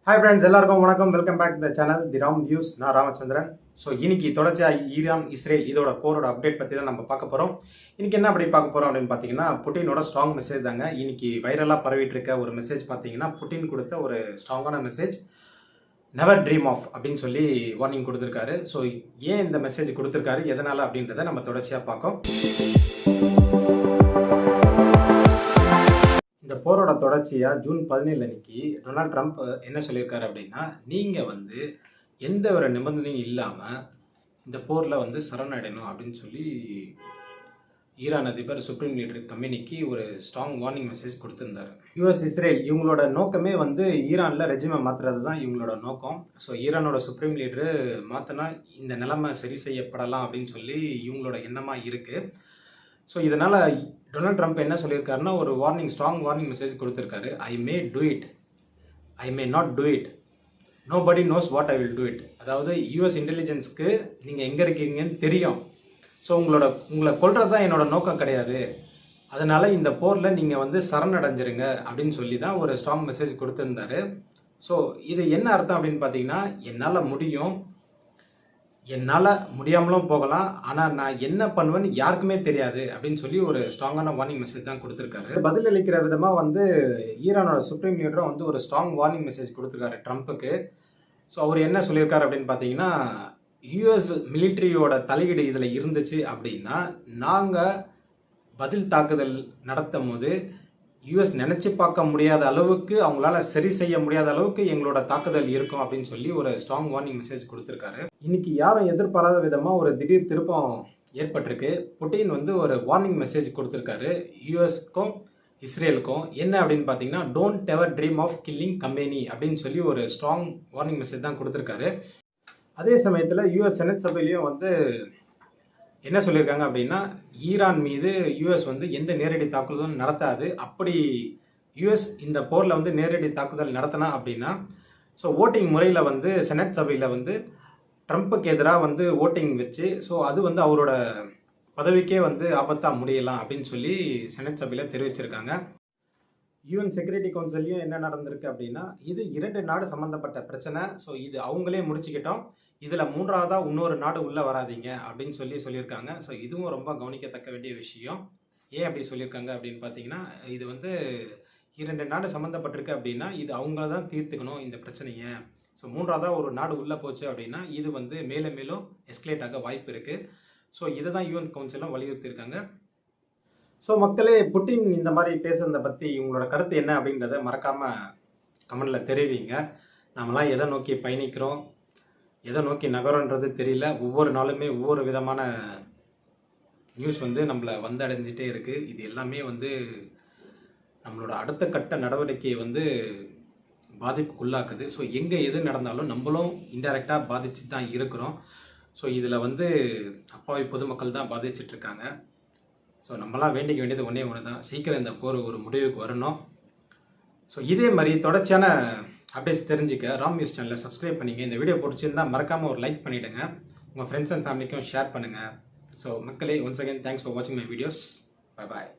Hi friends, எல்லாருக்கும் வணக்கம். Welcome back to the channel the Ram views. நான் ராமச்சந்திரன். ஸோ இன்னைக்கு தொடர்ச்சியாக ஈரான் இஸ்ரேல் இதோட போரோட அப்டேட் பற்றி தான் நம்ம பார்க்க போகிறோம். இன்னைக்கு என்ன அப்படி பார்க்க போகிறோம் அப்படின்னு பார்த்தீங்கன்னா, புட்டினோட ஸ்ட்ராங் மெசேஜ் தாங்க. இன்னைக்கு வைரலாக பரவிட்டு இருக்க ஒரு மெசேஜ் பார்த்தீங்கன்னா, புட்டின் கொடுத்த ஒரு ஸ்ட்ராங்கான மெசேஜ், நெவர் ட்ரீம் ஆஃப் அப்படின்னு சொல்லி வார்னிங் கொடுத்துருக்காரு. ஸோ ஏன் இந்த மெசேஜ் கொடுத்துருக்காரு, எதனால் அப்படின்றத நம்ம தொடர்ச்சியாக பார்க்கோம். இந்த போரோட தொடர்ச்சியாக ஜூன் 17 அன்னைக்கு டொனால்ட் ட்ரம்ப் என்ன சொல்லியிருக்காரு அப்படின்னா, நீங்கள் வந்து எந்த ஒரு நிபந்தனையும் இல்லாமல் இந்த போரில் சரணடையணும் அப்படின்னு சொல்லி ஈரான் அதிபர் சுப்ரீம் லீடர் கம்பெனிக்கு ஒரு ஸ்ட்ராங் வார்னிங் மெசேஜ் கொடுத்துருந்தார். யூஎஸ் இஸ்ரேல் இவங்களோட நோக்கமே ஈரானில் ரெஜிமை மாற்றுறது தான் இவங்களோட நோக்கம். ஸோ ஈரானோட சுப்ரீம் லீடரு மாற்றினா இந்த நிலைமை சரி செய்யப்படலாம் அப்படின்னு சொல்லி இவங்களோட எண்ணமாக இருக்குது. ஸோ இதனால் டொனால்ட் ட்ரம்ப் என்ன சொல்லியிருக்காருன்னா, ஒரு ஸ்ட்ராங் வார்னிங் மெசேஜ் கொடுத்துருக்காரு. I may do it, I may not do it, nobody knows what I will do it. அதாவது யூஎஸ் இன்டெலிஜென்ஸ்க்கு நீங்கள் எங்கே இருக்கீங்கன்னு தெரியும். ஸோ உங்களை கொல்றது தான் என்னோட நோக்கம் கிடையாது. அதனால் இந்த போரில் நீங்கள் சரணடைஞ்சிருங்க அப்படின்னு சொல்லி தான் ஒரு ஸ்ட்ராங் மெசேஜ் கொடுத்துருந்தாரு. ஸோ இது என்ன அர்த்தம் அப்படின்னு பார்த்தீங்கன்னா, என்னால் முடியும், என்னால் முடியாமலும் போகலாம், ஆனால் நான் என்ன பண்ணுவேன்னு யாருக்குமே தெரியாது அப்படின்னு சொல்லி ஒரு ஸ்ட்ராங்கான வார்னிங் மெசேஜ் தான் கொடுத்துருக்காரு. பதிலளிக்கிற விதமாக ஈரானோட சுப்ரீம் லீடரும் ஒரு ஸ்ட்ராங் வார்னிங் மெசேஜ் கொடுத்துருக்காரு ட்ரம்ப்புக்கு. ஸோ அவர் என்ன சொல்லியிருக்காரு அப்படின்னு பார்த்தீங்கன்னா, யூஎஸ் மிலிட்ரியோட தலையீடு இதில் இருந்துச்சு அப்படின்னா நாங்கள் பதில் தாக்குதல் நடத்தும் போது யூஎஸ் நினச்சி பார்க்க முடியாத அளவுக்கு, அவங்களால சரி செய்ய முடியாத அளவுக்கு எங்களோட தாக்குதல் இருக்கும் அப்படின்னு சொல்லி ஒரு ஸ்ட்ராங் வார்னிங் மெசேஜ் கொடுத்துருக்காரு. இன்னைக்கு யாரும் எதிர்பாராத விதமாக ஒரு திடீர் திருப்பம் ஏற்பட்டிருக்கு. புட்டின் ஒரு வார்னிங் மெசேஜ் கொடுத்துருக்காரு யூஎஸ்க்கும் இஸ்ரேலுக்கும். என்ன அப்படின்னு பார்த்தீங்கன்னா, don't ever dream of killing company அப்படின்னு சொல்லி ஒரு ஸ்ட்ராங் வார்னிங் மெசேஜ் தான் கொடுத்துருக்காரு. அதே சமயத்தில் யூஎஸ் செனட் சபையிலையும் என்ன சொல்லியிருக்காங்க அப்படின்னா, ஈரான் மீது யூஎஸ் எந்த நேரடி தாக்குதலும் நடத்தாது. அப்படி யூஎஸ் இந்த போரில் நேரடி தாக்குதல் நடத்தினா அப்படின்னா, ஸோ ஓட்டிங் முறையில் செனட் சபையில் ட்ரம்ப்புக்கு எதிராக ஓட்டிங் வச்சு, ஸோ அது அவரோட பதவிக்கே ஆபத்தாக முடியலாம் அப்படின்னு சொல்லி செனட் சபையில் தெரிவிச்சிருக்காங்க. யூஎன் செக்யூரிட்டி கவுன்சிலையும் என்ன நடந்திருக்கு அப்படின்னா, இது 2 நாடு சம்மந்தப்பட்ட பிரச்சனை. ஸோ இது அவங்களே முடிச்சுக்கிட்டோம், இதில் 3ஆவதாக இன்னொரு நாடு உள்ளே வராதிங்க அப்படின்னு சொல்லியிருக்காங்க. ஸோ இதுவும் ரொம்ப கவனிக்கத்தக்க வேண்டிய விஷயம். ஏன் அப்படி சொல்லியிருக்காங்க அப்படின்னு பார்த்தீங்கன்னா, இது 2 நாடு சம்மந்தப்பட்டிருக்கு அப்படின்னா இது அவங்கள தான் தீர்த்துக்கணும் இந்த பிரச்சனையை. ஸோ 3ஆவதாக ஒரு நாடு உள்ளே போச்சு அப்படின்னா இது மேலும் மேலும் எஸ்கலேட் ஆக வாய்ப்பு இருக்குது. ஸோ இதை தான் யூஎன் கவுன்சிலும் வலியுறுத்தியிருக்காங்க. ஸோ மக்களே, புட்டின் இந்த மாதிரி பேசுறதை பற்றி உங்களோட கருத்து என்ன அப்படின்றத மறக்காமல் கமெண்டில் தெரிவிங்க. நம்மளாம் எதை நோக்கி பயணிக்கிறோம், எதை நோக்கி நகரன்றது தெரியல. ஒவ்வொரு நாளுமே ஒவ்வொரு விதமான நியூஸ் நம்மளை அடைஞ்சிட்டே இருக்குது. இது எல்லாமே நம்மளோட அடுத்த கட்ட நடவடிக்கையை பாதிப்புக்குள்ளாக்குது. ஸோ எங்கே எது நடந்தாலும் நம்மளும் இன்டைரக்டாக பாதிச்சு தான் இருக்கிறோம். ஸோ இதில் அப்பாவி பொதுமக்கள் தான் பாதிச்சிட்ருக்காங்க. ஸோ நம்மளாம் வேண்டிக்க வேண்டியது ஒன்றே ஒன்று தான், சீக்கிரம் இந்த போர் ஒரு முடிவுக்கு வரணும். ஸோ இதே மாதிரி தொடர்ச்சியான அப்டேட்ஸ் தெரிஞ்சுக்க ராம் நியூஸ் சேனலை சப்ஸ்கிரைப் பண்ணிங்க. இந்த வீடியோ பிடிச்சிருந்தா மறக்காமல் ஒரு லைக் பண்ணிவிடுங்க. உங்கள் ஃப்ரெண்ட்ஸ் அண்ட் ஃபேமிலிக்கும் ஷேர் பண்ணுங்கள். ஸோ மக்களே, ஒன்ஸ் அகேன் தேங்க்ஸ் ஃபார் வாட்சிங் மை வீடியோஸ். Bye bye.